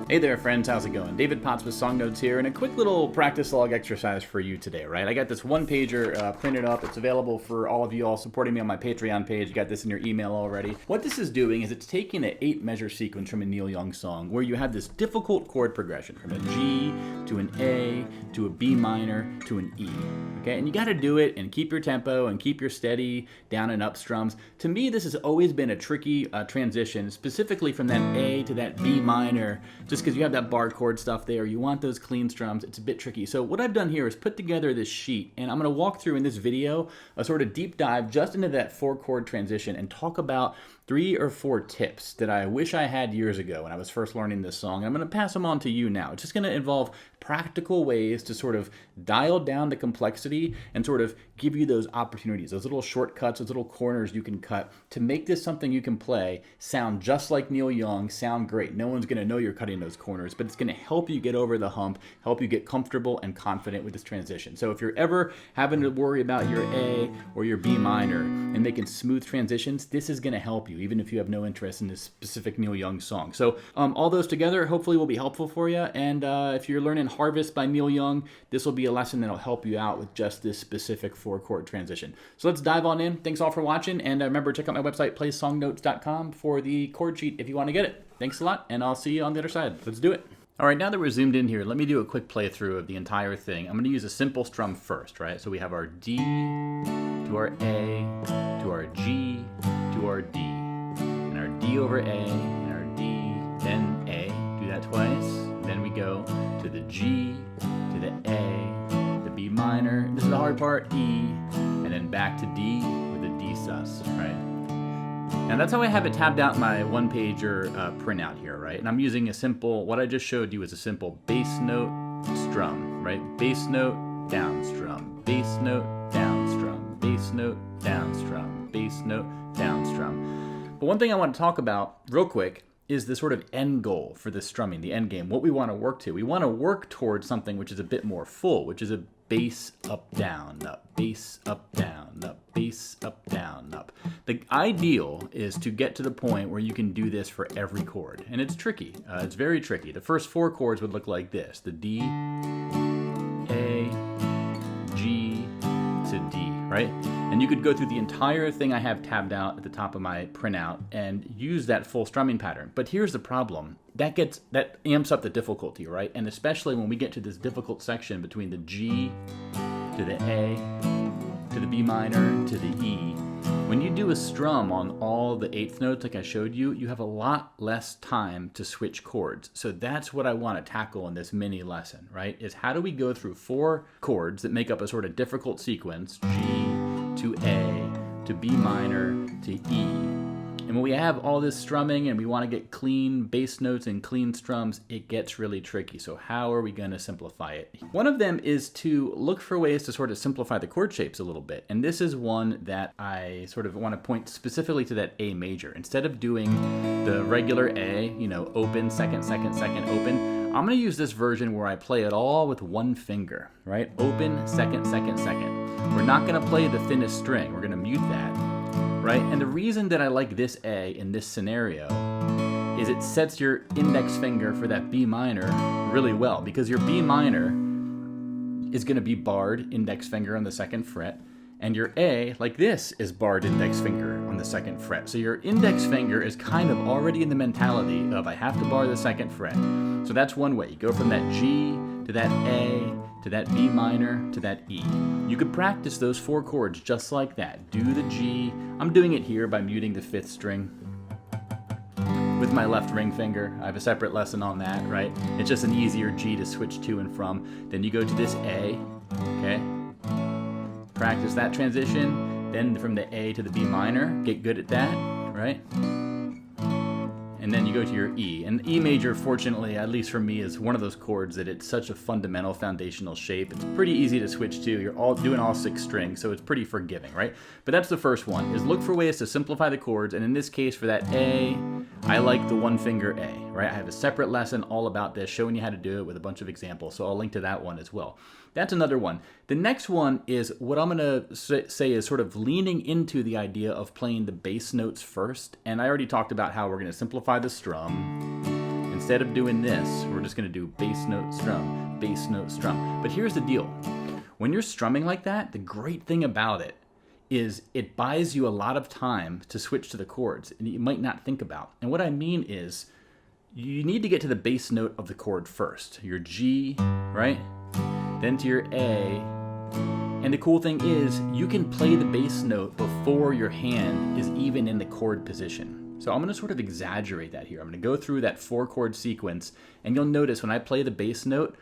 Hey there friends, how's it going? David Potts with Song Notes here, and a quick little practice log exercise for you today, right? I got this one pager printed up. It's available for all of you all supporting me on my Patreon page. You got this in your email already. What this is doing is it's taking an 8-measure sequence from a Neil Young song where you have this difficult chord progression from a G to an A to a B minor to an E, okay? And you gotta do it and keep your tempo and keep your steady down and up strums. To me, this has always been a tricky transition, specifically from that A to that B minor, just because you have that bar chord stuff there. You want those clean strums. It's a bit tricky. So what I've done here is put together this sheet, and I'm going to walk through in this video a sort of deep dive just into that 4-chord transition and talk about 3 or 4 tips that I wish I had years ago when I was first learning this song. And I'm going to pass them on to you now. It's just going to involve practical ways to sort of dial down the complexity and sort of give you those opportunities, those little shortcuts, those little corners you can cut to make this something you can play, sound just like Neil Young, sound great. No one's going to know you're cutting those corners, but it's going to help you get over the hump, help you get comfortable and confident with this transition. So if you're ever having to worry about your A or your B minor and making smooth transitions, this is going to help you, even if you have no interest in this specific Neil Young song. So all those together hopefully will be helpful for you. And if you're learning Harvest by Neil Young, this will be a lesson that'll help you out with just this specific 4-chord transition. So let's dive on in. Thanks all for watching. And remember, check out my website, playsongnotes.com, for the chord sheet if you want to get it. Thanks a lot, and I'll see you on the other side. Let's do it. All right, now that we're zoomed in here, let me do a quick playthrough of the entire thing. I'm going to use a simple strum first, right? So we have our D to our A to our G to our D. And our D over A and our D, then A. Do that twice. Then we go to the G, to the A, the B minor. This is the hard part, E, and then back to D with a D sus, right? Now that's how I have it tabbed out in my one-pager printout here, right? And I'm using a simple, what I just showed you is a simple bass note strum, right? Bass note, down strum, bass note, down strum, bass note, down strum, bass note, down strum. But one thing I want to talk about real quick is the sort of end goal for this strumming, the end game, what we want to work to. We want to work towards something which is a bit more full, which is a bass up, down, up, bass up, down, up, bass up, down, up. The ideal is to get to the point where you can do this for every chord. And it's tricky. It's very tricky. The first 4 chords would look like this. The D, A, G to D, right? And you could go through the entire thing I have tabbed out at the top of my printout and use that full strumming pattern. But here's the problem. That amps up the difficulty, right? And especially when we get to this difficult section between the G to the A to the B minor to the E. When you do a strum on all the 8th notes like I showed you, you have a lot less time to switch chords. So that's what I want to tackle in this mini lesson, right? Is how do we go through 4 chords that make up a sort of difficult sequence, G to A to B minor to E. And when we have all this strumming and we want to get clean bass notes and clean strums, it gets really tricky. So how are we going to simplify it? One of them is to look for ways to sort of simplify the chord shapes a little bit. And this is one that I sort of want to point specifically to that A major. Instead of doing the regular A, you know, open, second, second, second, open, I'm going to use this version where I play it all with one finger, right? Open, second, second, second. We're not going to play the thinnest string. We're going to mute that. Right? And the reason that I like this A in this scenario is it sets your index finger for that B minor really well, because your B minor is going to be barred index finger on the 2nd fret, and your A, like this, is barred index finger on the 2nd fret. So your index finger is kind of already in the mentality of I have to bar the 2nd fret. So that's one way. You go from that G to that A to that B minor to that E. You could practice those 4 chords just like that. Do the G. I'm doing it here by muting the 5th string with my left ring finger. I have a separate lesson on that, right? It's just an easier G to switch to and from. Then you go to this A, okay? Practice that transition. Then from the A to the B minor, get good at that, right? And then you go to your E. And E major, fortunately, at least for me, is one of those chords that it's such a fundamental foundational shape. It's pretty easy to switch to. You're all doing all 6 strings, so it's pretty forgiving, right? But that's the first one, is look for ways to simplify the chords. And in this case, for that A, I like the 1-finger A, right? I have a separate lesson all about this, showing you how to do it with a bunch of examples. So I'll link to that one as well. That's another one. The next one is what I'm going to say is sort of leaning into the idea of playing the bass notes first. And I already talked about how we're going to simplify the strum and instead of doing this, we're just gonna do bass note, strum, bass note, strum. But here's the deal. When you're strumming like that, the great thing about it is it buys you a lot of time to switch to the chords and you might not think about. And what I mean is you need to get to the bass note of the chord first. Your G, right? Then to your A. And the cool thing is you can play the bass note before your hand is even in the chord position. So I'm going to sort of exaggerate that here. I'm going to go through that 4-chord sequence and you'll notice when I play the bass note,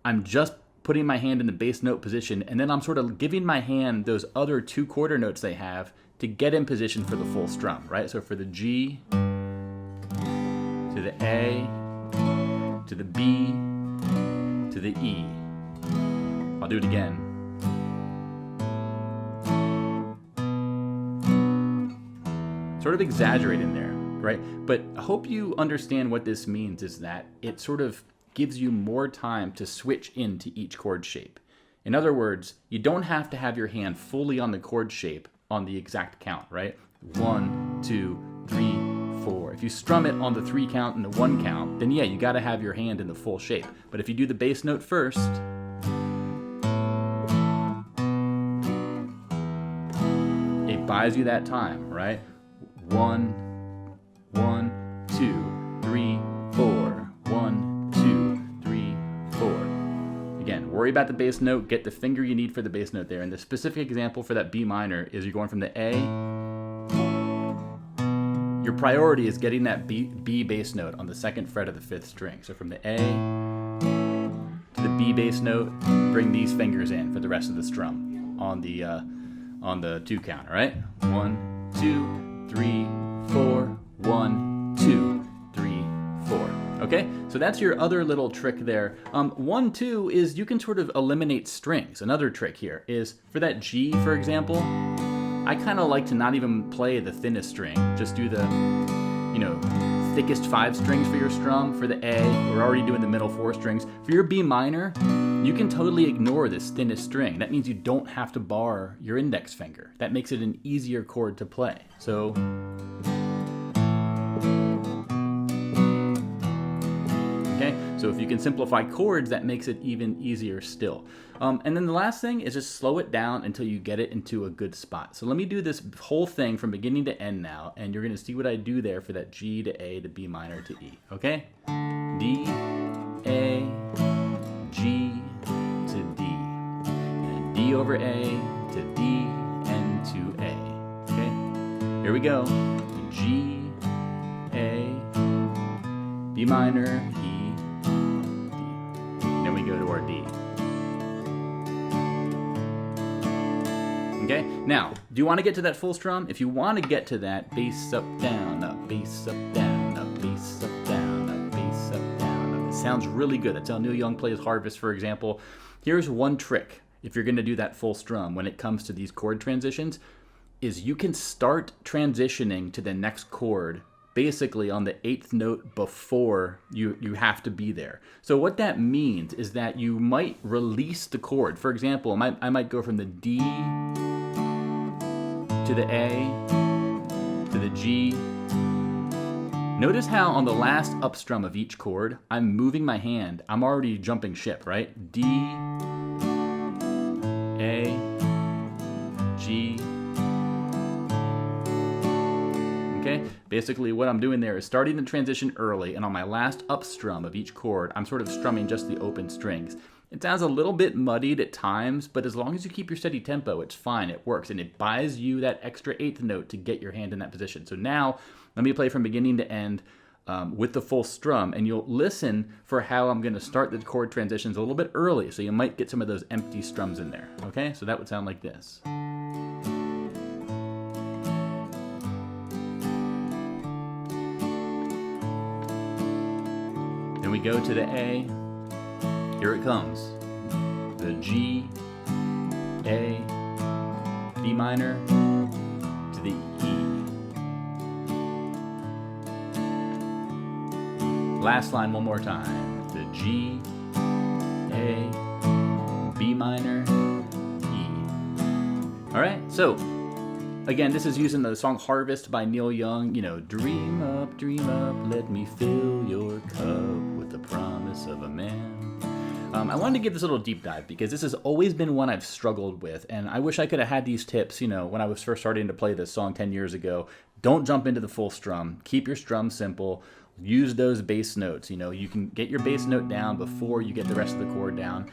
I'm just putting my hand in the bass note position, and then I'm sort of giving my hand those other 2 quarter notes they have to get in position for the full strum, right? So for the G, to the A, to the B, to the E. I'll do it again. Sort of exaggerating there, right? But I hope you understand what this means is that it sort of gives you more time to switch into each chord shape. In other words, you don't have to have your hand fully on the chord shape on the exact count, right? 1, 2, 3, 4. If you strum it on the 3 count and the 1 count, then yeah, you gotta have your hand in the full shape. But if you do the bass note first, it buys you that time, right? 1, 1, 2, 3, 4. 1, 2, 3, 4. Again, worry about the bass note, get the finger you need for the bass note there. And the specific example for that B minor is you're going from the A. Your priority is getting that B bass note on the 2nd fret of the 5th string. So from the A to the B bass note, bring these fingers in for the rest of the strum on the 2 count, all right? 1, 2, 3, 4, 1, 2, 3, 4. Okay, so that's your other little trick there. 1, 2 is you can sort of eliminate strings. Another trick here is for that G, for example, I kind of like to not even play the thinnest string. Just do the, thickest 5 strings for your strum. For the A, we're already doing the middle 4 strings. For your B minor, you can totally ignore this thinnest string. That means you don't have to bar your index finger. That makes it an easier chord to play. So, okay, so if you can simplify chords, that makes it even easier still. And then the last thing is just slow it down until you get it into a good spot. So let me do this whole thing from beginning to end now, and you're gonna see what I do there for that G to A to B minor to E, okay? D, A, G to D, and D over A to D and to A, okay? Here we go, G, A, B minor, E, D. Then we go to our D. Okay, now, do you want to get to that full strum? If you want to get to that bass up, down, up, bass up, down, up, bass up, down, up, bass up, down, up. It sounds really good. That's how Neil Young plays Harvest, for example. Here's one trick if you're going to do that full strum when it comes to these chord transitions, is you can start transitioning to the next chord basically on the 8th note before you have to be there. So what that means is that you might release the chord. For example, I might go from the D to the A to the G. Notice how on the last up strum of each chord, I'm moving my hand. I'm already jumping ship, right? D, A, G. Okay? Basically what I'm doing there is starting the transition early, and on my last up strum of each chord, I'm sort of strumming just the open strings. It sounds a little bit muddied at times, but as long as you keep your steady tempo, it's fine, it works, and it buys you that extra 8th note to get your hand in that position. So now, let me play from beginning to end with the full strum, and you'll listen for how I'm gonna start the chord transitions a little bit early, so you might get some of those empty strums in there, okay? So that would sound like this. Then we go to the A. Here it comes. The G, A, B minor, to the E. Last line one more time. The G, A, B minor, E. All right, so Again, this is using the song Harvest by Neil Young. You know, dream up, let me fill your cup with the promise of a man. I wanted to give this a little deep dive because this has always been one I've struggled with, and I wish I could have had these tips, you know, when I was first starting to play this song 10 years ago. Don't jump into the full strum. Keep your strum simple. Use those bass notes. You know, you can get your bass note down before you get the rest of the chord down.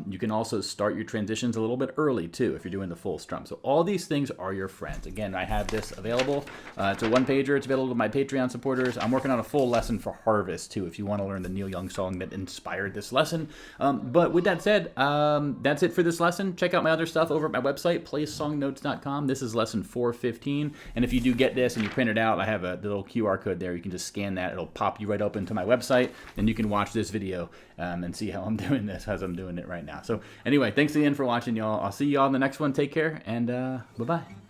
You can also start your transitions a little bit early too if you're doing the full strum. So all these things are your friends. Again, I have this available. It's a one-pager. It's available to my Patreon supporters. I'm working on a full lesson for Harvest too if you want to learn the Neil Young song that inspired this lesson. But with that said, that's it for this lesson. Check out my other stuff over at my website, playsongnotes.com. This is lesson 415. And if you do get this and you print it out, I have the little QR code there. You can just scan that. It'll pop you right open to my website, and you can watch this video and see how I'm doing this as I'm doing it right now. So anyway, thanks again for watching, y'all. I'll see y'all in the next one. Take care, and bye-bye.